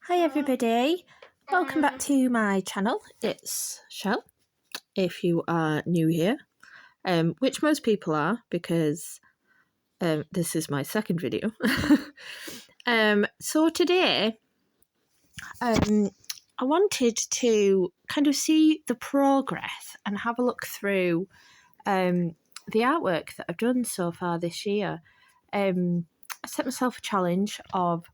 Hi everybody, welcome back to my channel. It's Shell, if you are new here, which most people are because this is my second video. So today I wanted to kind of see the progress and have a look through the artwork that I've done so far this year. I set myself a challenge of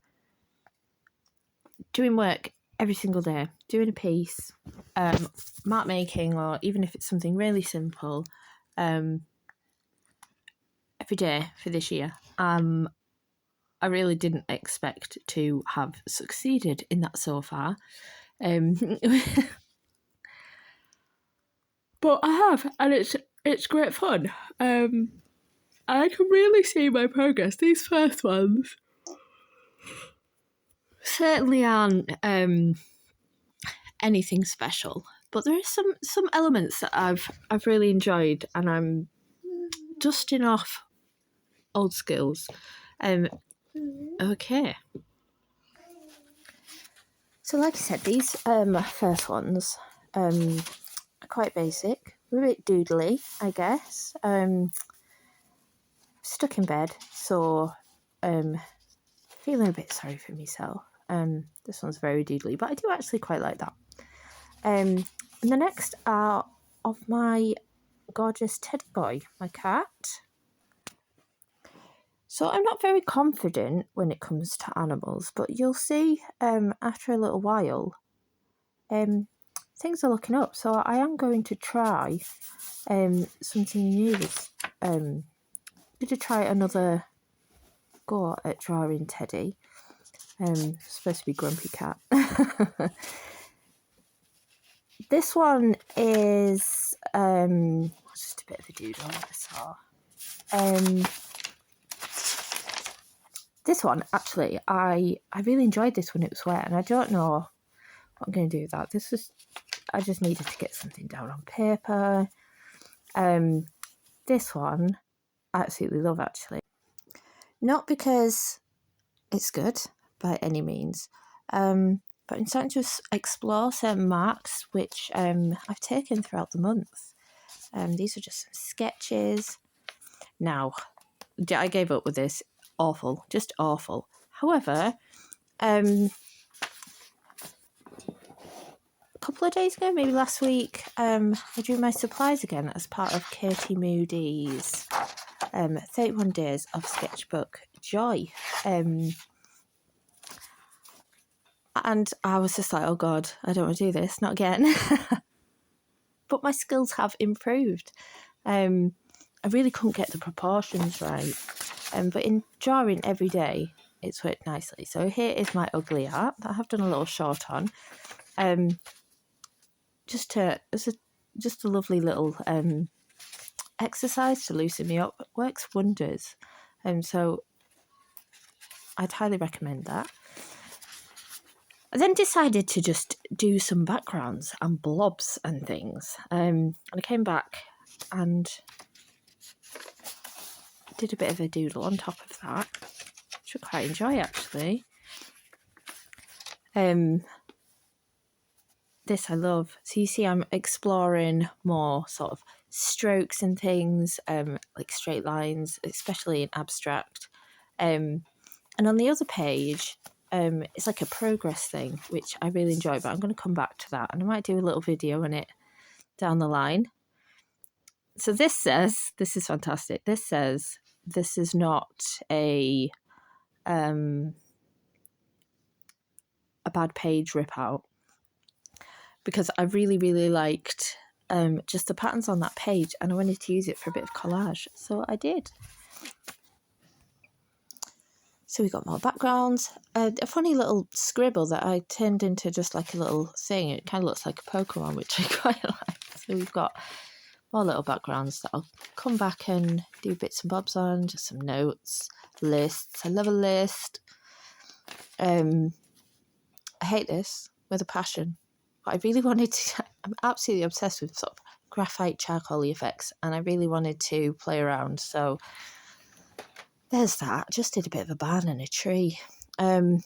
doing work every single day, doing a piece, mark making, or even if it's something really simple, every day for this year. I really didn't expect to have succeeded in that so far. But I have, and it's great fun. I can really see my progress. These first ones certainly aren't anything special, but there are some elements that I've really enjoyed, and I'm dusting off old skills. Okay. So like I said, these first ones are quite basic, a bit doodly, I guess. Stuck in bed, so feeling a bit sorry for myself. This one's very doodly, but I do actually quite like that. And the next are of my gorgeous teddy boy, my cat. So I'm not very confident when it comes to animals, but you'll see after a little while things are looking up. So I am going to try something new. I'm going to try another go at drawing Teddy. Supposed to be Grumpy Cat. This one is just a bit of a doodle, I saw. This one, actually, I really enjoyed this when it was wet, and I don't know what I'm going to do with that. I just needed to get something down on paper. This one, I absolutely love, actually. Not because it's good, by any means, but I'm starting to explore certain marks which I've taken throughout the month. These are just some sketches. Now, I gave up with this. Awful, just awful. However, a couple of days ago, maybe last week, I drew my supplies again as part of Katie Moody's 31 Days of Sketchbook Joy. And I was just like, oh God, I don't want to do this, not again. But my skills have improved. I really couldn't get the proportions right. But in drawing every day, it's worked nicely. So here is my ugly art that I have done a little short on. Just a lovely little exercise to loosen me up. It works wonders. So I'd highly recommend that. I then decided to just do some backgrounds and blobs and things. And I came back and did a bit of a doodle on top of that, which I quite enjoy, actually. This I love. So you see I'm exploring more sort of strokes and things, like straight lines, especially in abstract. And on the other page, it's like a progress thing, which I really enjoy, but I'm going to come back to that, and I might do a little video on it down the line. So this says, this is fantastic, this says, this is not a bad page rip out, because I really, really liked just the patterns on that page, and I wanted to use it for a bit of collage, so I did. So we got more backgrounds, a funny little scribble that I turned into just like a little thing. It kind of looks like a Pokemon, which I quite like. So we've got more little backgrounds that I'll come back and do bits and bobs on, just some notes, lists. I love a list. I hate this with a passion, but I really wanted to, I'm absolutely obsessed with sort of graphite charcoal effects, and I really wanted to play around, so there's that. I just did a bit of a barn and a tree, and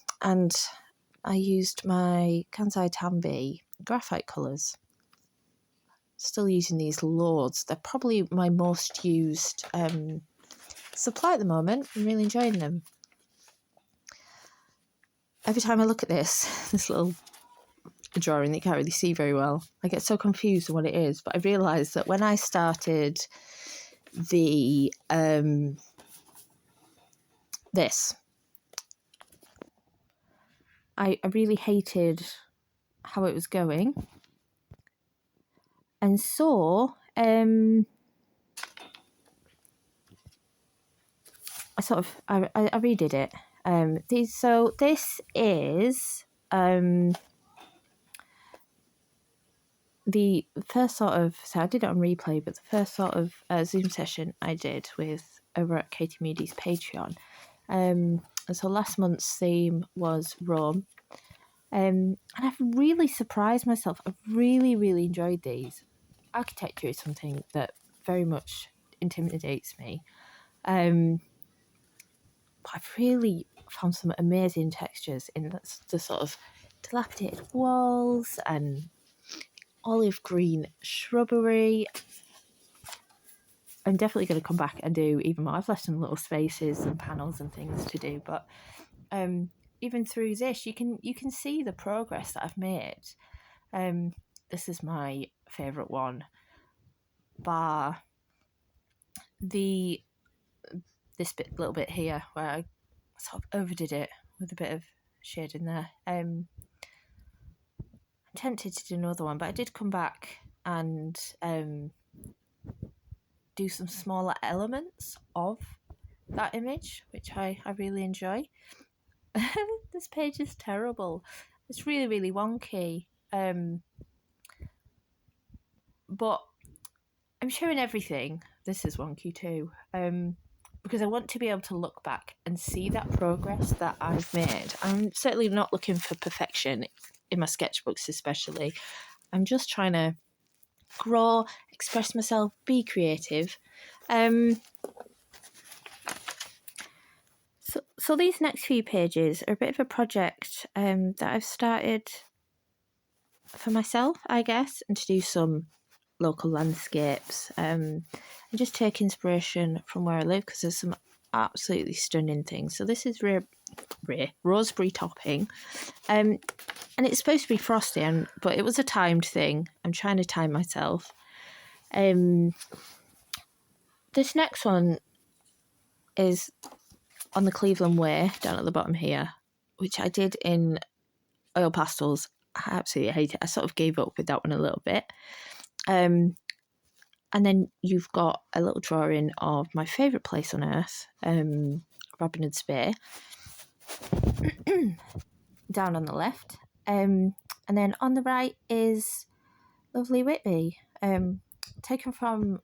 I used my Kansai Tambi graphite colours. Still using these loads. They're probably my most used supply at the moment. I'm really enjoying them. Every time I look at this little drawing that you can't really see very well, I get so confused on what it is. But I realised that when I started the this, I really hated how it was going, and so I redid it. This is the first so I did it on replay, but the first sort of Zoom session I did with over at Katie Moody's Patreon. And so last month's theme was Rome. And I've really surprised myself. I've really, really enjoyed these. Architecture is something that very much intimidates me. But I've really found some amazing textures in the sort of dilapidated walls and olive green shrubbery. I'm definitely going to come back and do even more. I've left some little spaces and panels and things to do, but even through this, you can see the progress that I've made. This is my favourite one, bar little bit here where I sort of overdid it with a bit of shade in there. I'm tempted to do another one, but I did come back and do some smaller elements of that image, which I really enjoy. This page is terrible. It's really, really wonky. But I'm showing everything. This is wonky too. Because I want to be able to look back and see that progress that I've made. I'm certainly not looking for perfection in my sketchbooks especially. I'm just trying to grow, express myself, be creative. So these next few pages are a bit of a project that I've started for myself, I guess, and to do some local landscapes and just take inspiration from where I live, because there's some absolutely stunning things. So this is raspberry topping, and it's supposed to be frosty, but it was a timed thing. I'm trying to time myself. This next one is on the Cleveland Way down at the bottom here, which I did in oil pastels. I absolutely hate it. I sort of gave up with that one a little bit. And then you've got a little drawing of my favourite place on earth, Robin Spey, down on the left. And then on the right is lovely Whitby, taken from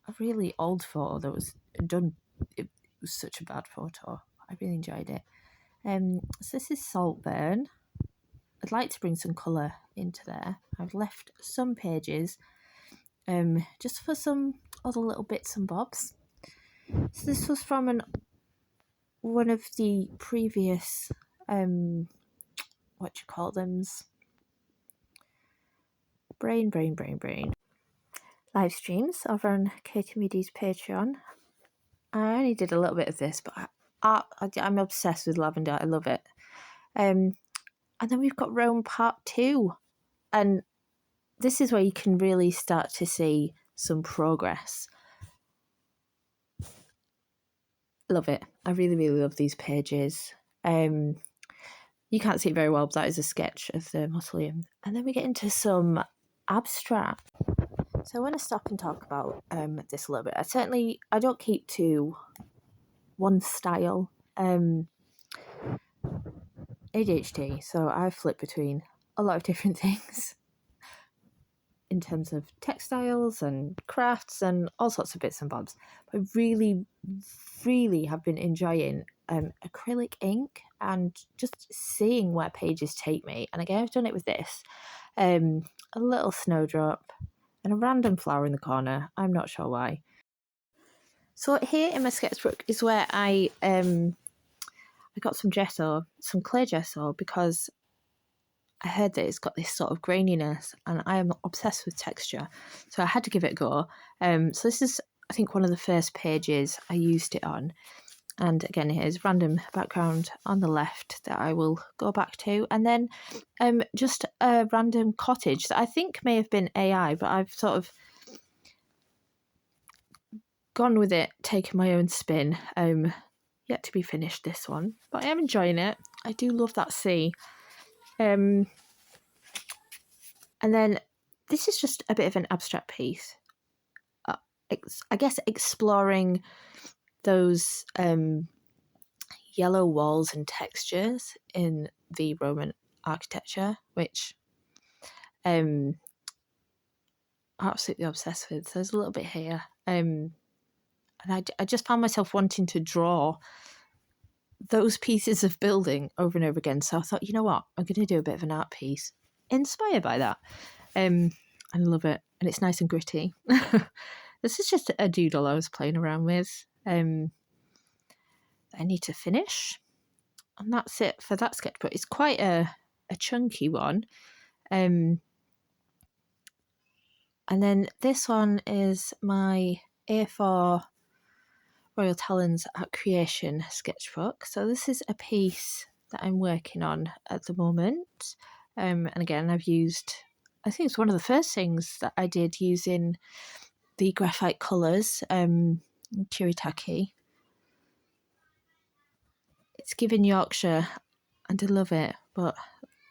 a really old photo that was done. It was such a bad photo. I really enjoyed it. So this is Saltburn. I'd like to bring some colour into there. I've left some pages just for some other little bits and bobs. So this was from one of the previous brain live streams over on Katie Moody's Patreon. I only did a little bit of this, but I'm obsessed with lavender. I love it. And then we've got Rome Part 2. And this is where you can really start to see some progress. Love it. I really, really love these pages. You can't see it very well, but that is a sketch of the mausoleum. And then we get into some abstract. So I want to stop and talk about this a little bit. I don't keep to one style. ADHD, so I flip between a lot of different things in terms of textiles and crafts and all sorts of bits and bobs. I really, really have been enjoying acrylic ink and just seeing where pages take me. And again, I've done it with this. A little snowdrop and a random flower in the corner. I'm not sure why. So here in my sketchbook is where I got some gesso, some clear gesso, because I heard that it's got this sort of graininess, and I am obsessed with texture, so I had to give it a go. So this is, I think, one of the first pages I used it on. And again, here's random background on the left that I will go back to. And then just a random cottage that I think may have been AI, but I've sort of gone with it, taken my own spin. Yet to be finished, this one, but I am enjoying it. I do love that sea. And then this is just a bit of an abstract piece. I guess exploring those yellow walls and textures in the Roman architecture, which I'm absolutely obsessed with. So there's a little bit here. And I just found myself wanting to draw those pieces of building over and over again. So I thought, you know what, I'm going to do a bit of an art piece inspired by that. And I love it. And it's nice and gritty. This is just a doodle I was playing around with. I need to finish. And that's it for that sketchbook. It's quite a chunky one. And then this one is my A4 Royal Talons Art Creation sketchbook. So this is a piece that I'm working on at the moment. And again, I've used, I think it's one of the first things that I did using the graphite colours, Chiritaki. It's given Yorkshire and I love it, but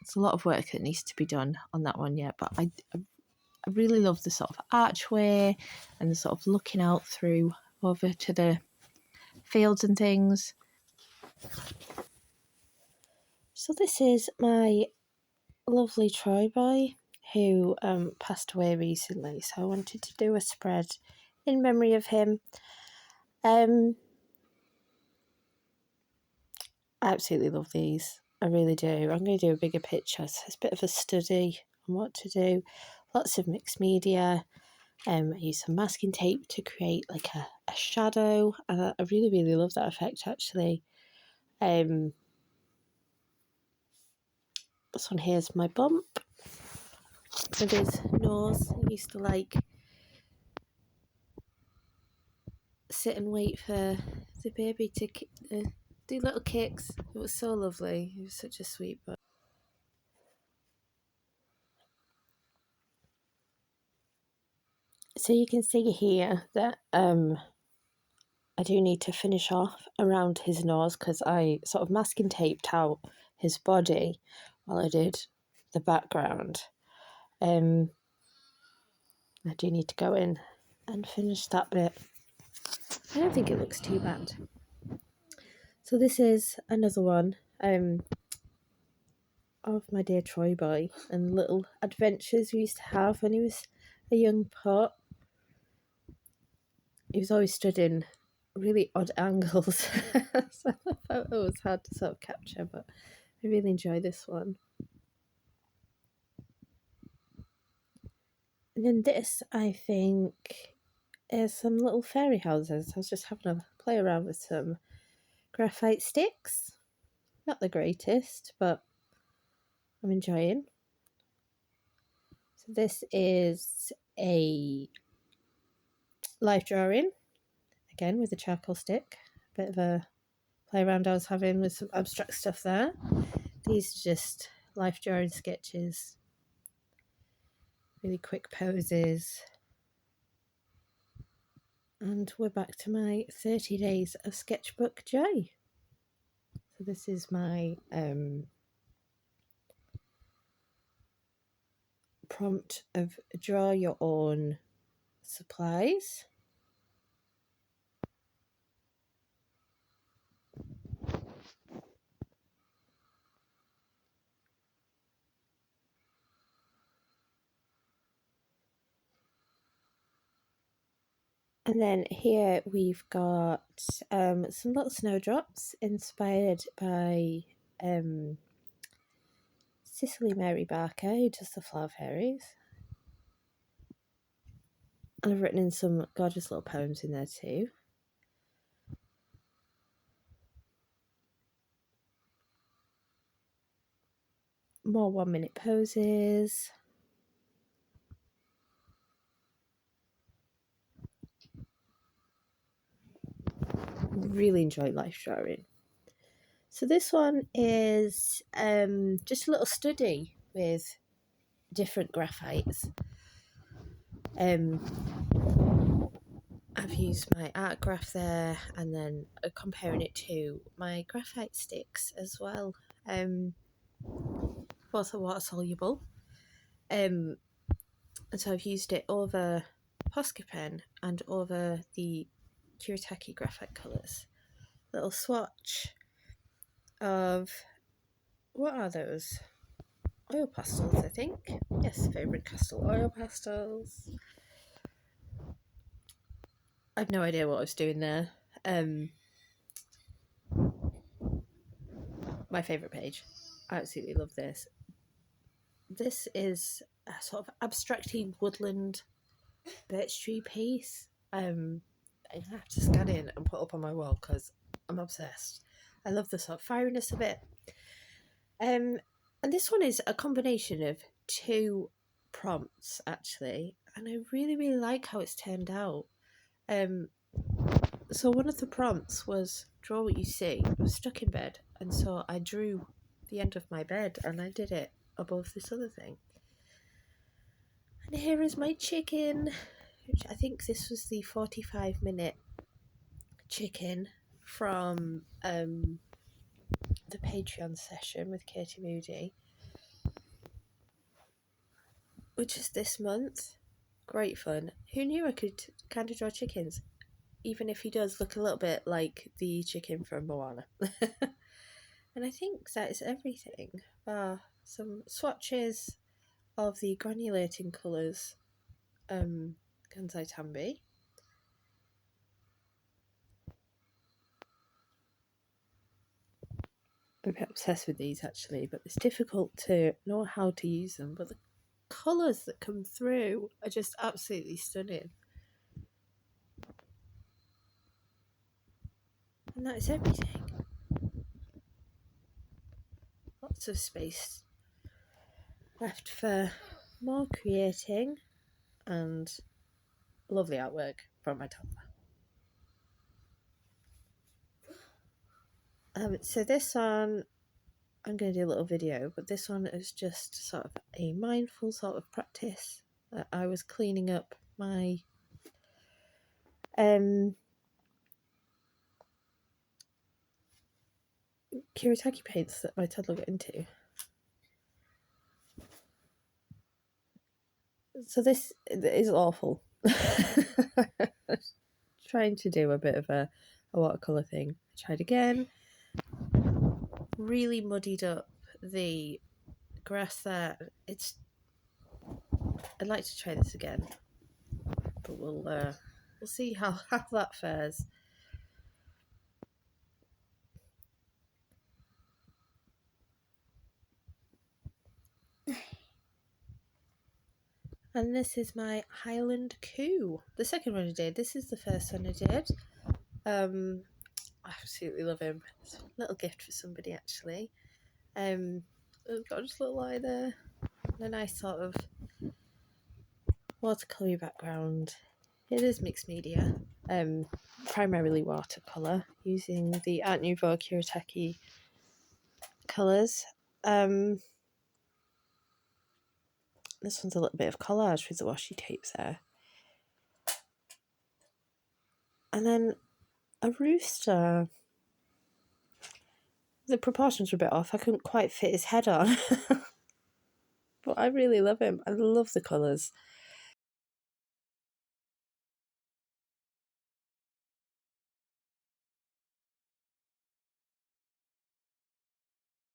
it's a lot of work that needs to be done on that one yet. But I really love the sort of archway and the sort of looking out through over to the fields and things. So this is my lovely Troy boy who passed away recently, so I wanted to do a spread in memory of him. I absolutely love these, I really do. I'm going to do a bigger picture, so it's a bit of a study on what to do. Lots of mixed media. I use some masking tape to create like a shadow, and I really, really love that effect actually. This one here is my bump with his nose. He used to like sit and wait for the baby to do little kicks. It was so lovely. He was such a sweet boy. So you can see here that I do need to finish off around his nose because I sort of masking taped out his body while I did the background. I do need to go in and finish that bit. I don't think it looks too bad. So this is another one of my dear Troy boy and little adventures we used to have when he was a young pup. He was always stood in really odd angles, so the photo was hard to sort of capture, but I really enjoy this one. And then this, I think, is some little fairy houses. I was just having a play around with some graphite sticks. Not the greatest, but I'm enjoying. So this is a life drawing, again with a charcoal stick. A bit of a play around I was having with some abstract stuff there. These are just life drawing sketches. Really quick poses. And we're back to my 30 days of sketchbook joy. So this is my prompt of draw your own supplies. And then here we've got some little snowdrops inspired by Cicely Mary Barker, who does the flower fairies. And I've written in some gorgeous little poems in there too. more 1-minute poses. Really enjoy life drawing. So this one is just a little study with different graphites. I've used my art graph there, and then comparing it to my graphite sticks as well. Both are water soluble. And so I've used it over Posca pen and over the Kuretake graphite colours. Little swatch of, what are those? Oil pastels, I think. Yes, Faber-Castell oil pastels. I have no idea what I was doing there. My favourite page. I absolutely love this. This is a sort of abstracting woodland birch tree piece. I have to scan in and put up on my wall because I'm obsessed. I love the sort of fieriness of it. And this one is a combination of two prompts, actually, and I really, really like how it's turned out. So one of the prompts was draw what you see. I was stuck in bed, and so I drew the end of my bed, and I did it above this other thing. And here is my chicken, which I think this was the 45-minute chicken from the Patreon session with Katie Moody, which is this month. Great fun. Who knew I could kind of draw chickens, even if he does look a little bit like the chicken from Moana. And I think that is everything. Some swatches of the granulating colours Kansai Tambi. I'm a bit obsessed with these actually, but it's difficult to know how to use them. But the colours that come through are just absolutely stunning. And that is everything. Lots of space left for more creating and lovely artwork from my toddler. So this one, I'm going to do a little video, but this one is just sort of a mindful sort of practice. I was cleaning up my Kuretake paints that my toddler got into. So this is awful. Trying to do a bit of a watercolour thing. I tried again. Really muddied up the grass there. I'd like to try this again, but we'll see how that fares. And this is my Highland Coo. The second one I did. This is the first one I did. I absolutely love him. It's a little gift for somebody actually. I've got just a little eye there. And a nice sort of watercolour background. It is mixed media. Primarily watercolour using the Art Nouveau Kuretake colours. This one's a little bit of collage with the washi tapes there. And then a rooster. The proportions were a bit off. I couldn't quite fit his head on. But I really love him. I love the colours.